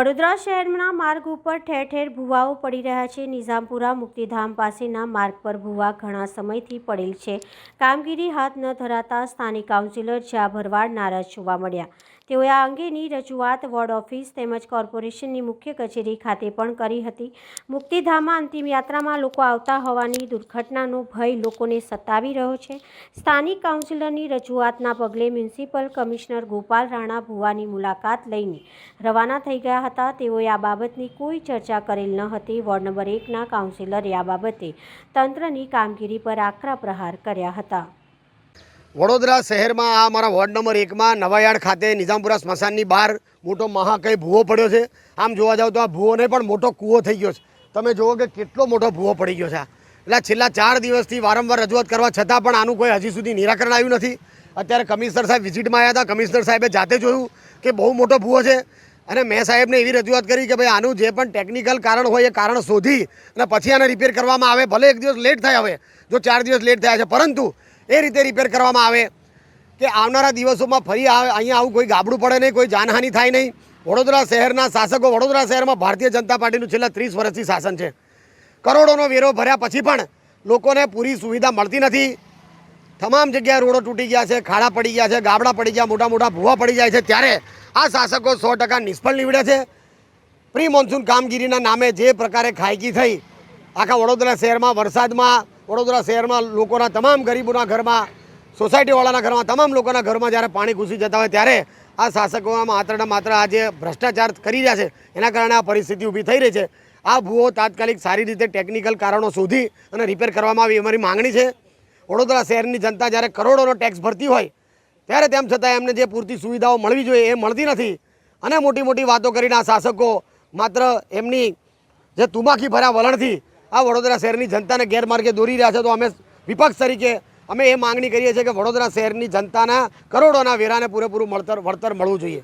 વડોદરા શહેરના માર્ગ ઉપર ઠેર ઠેર ભૂવાઓ પડી રહ્યા છે। નિઝામપુરા મુક્તિધામ પાસેના માર્ગ પર ભૂવા ઘણા સમયથી પડેલ છે। કામગીરી હાથ ન ધરાતા સ્થાનિક કાઉન્સિલર જ્યાં ભરવાડ નારાજ જોવા મળ્યા। તેઓએ આ અંગેની રજૂઆત વોર્ડ ઓફિસ તેમજ કોર્પોરેશનની મુખ્ય કચેરી ખાતે પણ કરી હતી। મુક્તિધામમાં અંતિમ યાત્રામાં લોકો આવતા હોવાની દુર્ઘટનાનો ભય લોકોને સતાવી રહ્યો છે। સ્થાનિક કાઉન્સિલરની રજૂઆતના પગલે મ્યુનિસિપલ કમિશનર ગોપાલ રાણા ભૂવાની મુલાકાત લઈને રવાના થઈ ગયા હતા। તેઓએ આ બાબતની કોઈ ચર્ચા કરેલ ન હતી। વોર્ડ નંબર 1ના કાઉન્સિલરે આ બાબતે તંત્રની કામગીરી પર આકરા પ્રહાર કર્યા હતા। વડોદરા શહેરમાં આ અમારા વોર્ડ નંબર 1માં નવાયાર્ડ ખાતે નિઝામપુરા સ્મશાનની બહાર મોટો મહાકય ભૂવો પડ્યો છે। આમ જોવા જાવ તો આ ભૂવોને પણ મોટો કૂવો થઈ ગયો છે। તમે જુઓ કે કેટલો મોટો ભૂવો પડી ગયો છે। એટલે છેલ્લા 4 દિવસથી વારંવાર રજૂઆત કરવા છતાં પણ આનું કોઈ હજી સુધી નિરાકરણ આવ્યું નથી। અત્યારે કમિશનર સાહેબ વિઝિટમાં આવ્યા હતા। કમિશનર સાહેબે જાતે જોયું કે બહુ મોટો ભૂવો છે અને મેં સાહેબને એવી રજૂઆત કરી કે ભાઈ આનું જે પણ ટેકનિકલ કારણ હોય એ કારણ શોધી અને પછી આને રિપેર કરવામાં આવે। ભલે એક દિવસ લેટ થાય, હવે જો 4 દિવસ લેટ થયા છે, પરંતુ એ રીતે રિપેર કરવામાં આવે કે આવનારા દિવસોમાં ફરી અહીંયા આવું કોઈ ગાબડું પડે નહીં, કોઈ જાનહાનિ થાય નહીં। વડોદરા શહેરના શાસકો, વડોદરા શહેરમાં ભારતીય જનતા પાર્ટીનું છેલ્લા 30 વર્ષથી શાસન છે। કરોડોનો વેરો ભર્યા પછી પણ લોકોને પૂરી સુવિધા મળતી નથી। તમામ જગ્યાએ રોડો તૂટી ગયા છે, ખાડા પડી ગયા છે, ગાબડા પડી ગયા, મોટા મોટા ભૂવા પડી જાય છે। ત્યારે આ શાસકો 100% નિષ્ફળ નીવડ્યા છે। પ્રી મોન્સૂન કામગીરીના નામે જે પ્રકારે ખાયકી થઈ આખા વડોદરા શહેરમાં, વરસાદમાં વડોદરા શહેરમાં લોકોના તમામ ગરીબોના ઘરમાં, સોસાયટીવાળાના ઘરમાં, તમામ લોકોના ઘરમાં જ્યારે પાણી ઘૂસી જતા હોય ત્યારે આ શાસકોમાં માત્ર આ જે ભ્રષ્ટાચાર કરી રહ્યા છે એના કારણે આ પરિસ્થિતિ ઊભી થઈ રહી છે। આ ભૂવો તાત્કાલિક સારી રીતે ટેકનિકલ કારણો શોધી અને રિપેર કરવામાં આવી અમારી માંગણી છે। વડોદરા શહેરની જનતા જ્યારે કરોડોનો ટેક્સ ભરતી હોય ત્યારે તેમ છતાં એમને જે પૂરતી સુવિધાઓ મળવી જોઈએ એ મળતી નથી અને મોટી મોટી વાતો કરીને આ શાસકો માત્ર એમની જે તુમાખી ભર્યા વલણથી આ વડોદરા શહેરની જનતાને ગેરમાર્ગે દોરી રહ્યા છે। તો અમે વિપક્ષ તરીકે અમે એ માંગણી કરીએ છીએ કે વડોદરા શહેરની જનતાના કરોડોના વેરાને પૂરેપૂરું વળતર મળવું જોઈએ।